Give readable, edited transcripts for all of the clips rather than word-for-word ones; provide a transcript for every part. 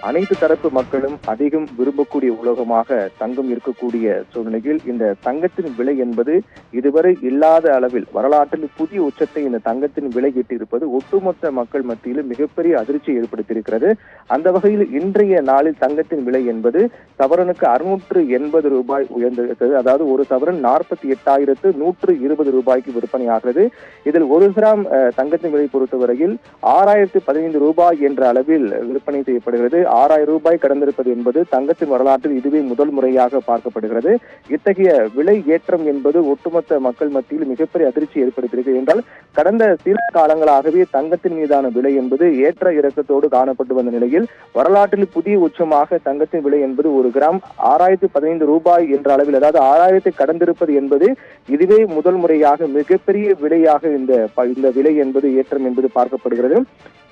அனைத்து தரப்பு மக்களும் அதிகம் விரும்பக்கூடிய உலோகமாக தங்கம் இருக்கக்கூடிய சூழ்நிலையில் இந்த தங்கத்தின் விலை என்பது இதுவரை இல்லாத அளவில் வரலாற்றில் புதிய உச்சத்தை இந்த தங்கத்தின் விலை எட்டியிருப்பது ஒட்டுமொத்த மக்கள் மத்தியிலும் மிகப்பெரிய அதிர்ச்சியை ஏற்படுத்தியிருக்கிறது. அந்த வகையில் இன்றைய நாளில் தங்கத்தின் விலை என்பது சவரனுக்கு 680 ரூபாய் உயர்ந்திருக்கிறது. அதாவது ஒரு சவரன் 48,120 ரூபாய்க்கு விற்பனையாகிறது. இதில் 1 கிராம் தங்கத்தின் விலை பொறுத்தவரையில் 6,015 ரூபாய் என்ற அளவில் விற்பனை செய்யப்படுகிறது. 6,000 ரூபாய் கடந்திருப்பது என்பது தங்கத்தின் வரலாற்றில் இதுவே முதல் முறையாக பார்க்கப்படுகிறது. இத்தகைய விலை ஏற்றம் என்பது ஒட்டுமொத்த மக்கள் மத்தியில் மிகப்பெரிய அதிர்ச்சி ஏற்படுத்தியிருக்கிறது என்றால் கடந்த சில காலங்களாகவே தங்கத்தின் மீதான விலை என்பது ஏற்ற இறக்கத்தோடு காணப்பட்டு வந்த நிலையில் வரலாற்றில் புதிய உச்சமாக தங்கத்தின் விலை என்பது 1 கிராம் 6,015 ரூபாய் என்ற அளவில், அதாவது 6,000 கடந்திருப்பது என்பது இதுவே முதல் முறையாக மிகப்பெரிய விலையாக இந்த விலை என்பது ஏற்றம் என்பது பார்க்கப்படுகிறது.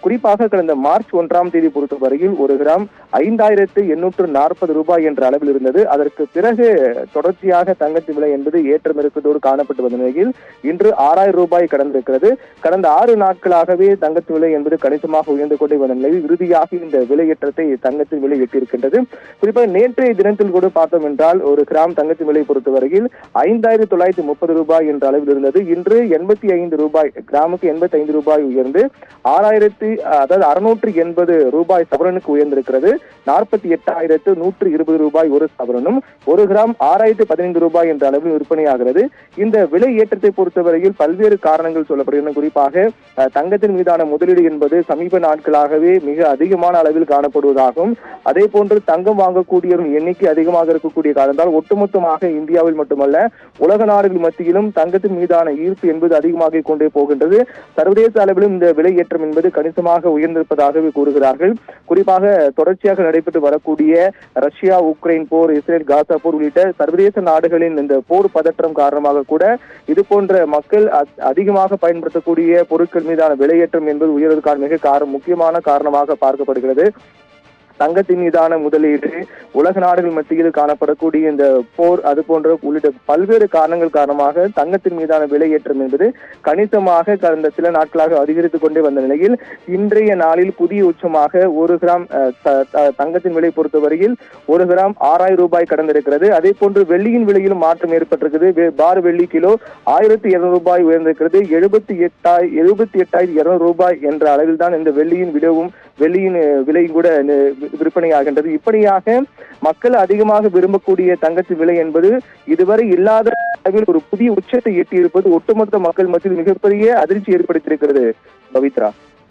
குறிப்பாக கடந்த மார்ச் 1ஆம் தேதி பொறுத்தவரையில் 1 கிராம் 5,840 ரூபாய் என்ற அளவில் இருந்தது. அதற்கு பிறகு தொடர்ச்சியாக தங்கத்தின் விலை என்பது ஏற்றம் இறக்கத்தோடு காணப்பட்டு வந்த நிலையில் இன்று 6,000 ரூபாய் கடந்திருக்கிறது. கடந்த 6 நாட்களாகவே தங்கத்தின் விலை என்பது கணிசமாக உயர்ந்து கொண்டே வந்த நிலையில் இறுதியாக இந்த விலையேற்றத்தை தங்கத்தின் விலை எட்டியிருக்கின்றது. குறிப்பாக நேற்றைய தினத்தில் கூட பார்த்தோம் என்றால் 1 கிராம் தங்கத்தின் விலை பொறுத்தவரையில் 5,930 ரூபாய் என்ற அளவில் இருந்தது. இன்று 85 ரூபாய், கிராமுக்கு 85 ரூபாய் உயர்ந்து 680 ரூபாய் சவரனுக்கு உயர்ந்திருக்கிறது. 48,120 ரூபாய் ஒரு சவரனும் 1 கிராம் 6,015 ரூபாய் என்ற அளவில் விற்பனையாகிறது. இந்த விலை ஏற்றத்தை பொறுத்தவரையில் பல்வேறு காரணங்கள் சொல்லப்படுகின்றன. குறிப்பாக தங்கத்தின் மீதான முதலீடு என்பது சமீப நாட்களாகவே மிக அதிகமான அளவில் காணப்படுவதாகவும், அதே போன்று தங்கம் வாங்கக்கூடியவர்கள் எண்ணிக்கை அதிகமாக இருக்கக்கூடிய காரணத்தால் ஒட்டுமொத்தமாக இந்தியாவில் மட்டுமல்ல உலக நாடுகள் மத்தியிலும் தங்கத்தின் மீதான ஈர்ப்பு என்பது அதிகமாக கொண்டே போகின்றது. சர்வதேச அளவிலும் இந்த விலை ஏற்றம் என்பது கணிசமாக உயர்ந்திருப்பதாகவே கூறுகிறார்கள். குறிப்பாக தொடர்ச்சியாக நடைபெற்று வரக்கூடிய ரஷ்யா உக்ரைன் போர், இஸ்ரேல் காசா போர் உள்ளிட்ட சர்வதேச நாடுகளின் இந்த போர் பதற்றம் காரணமாக கூட இது போன்ற மக்கள் அதிகமாக பயன்படுத்தக்கூடிய பொருட்கள் மீதான விலையேற்றம் என்பது உயர்வதற்கான மிக முக்கியமான காரணமாக பார்க்கப்படுகிறது. தங்கத்தின் மீதான முதலீடு, உலக நாடுகள் மத்தியில் காணப்படக்கூடிய இந்த போர், அது போன்ற உள்ளிட்ட பல்வேறு காரணங்கள் காரணமாக தங்கத்தின் மீதான விலையேற்றம் என்பது கணிசமாக கடந்த சில நாட்களாக அதிகரித்துக் கொண்டே வந்த நிலையில் இன்றைய நாளில் புதிய உச்சமாக 1 கிராம் தங்கத்தின் விலை பொறுத்தவரையில் 1 கிராம் 6,000 ரூபாய் கடந்திருக்கிறது. அதே போன்று வெள்ளியின் விலையிலும் மாற்றம் ஏற்பட்டிருக்கிறது. பார் வெள்ளி கிலோ 1,200 ரூபாய் உயர்ந்திருக்கிறது. 78,200 ரூபாய் என்ற அளவில் தான் இந்த வெள்ளியின் விலையும் கூட விற்பனையாகின்றது. இப்படியாக மக்கள் அதிகமாக விரும்பக்கூடிய தங்கத்தின் விலை என்பது இதுவரை இல்லாத அளவில் ஒரு புதிய உச்சத்தை எட்டியிருப்பது ஒட்டுமொத்த மக்கள் மத்தியில் மிகப்பெரிய அதிர்ச்சி ஏற்படுத்தியிருக்கிறது. பவித்ரா.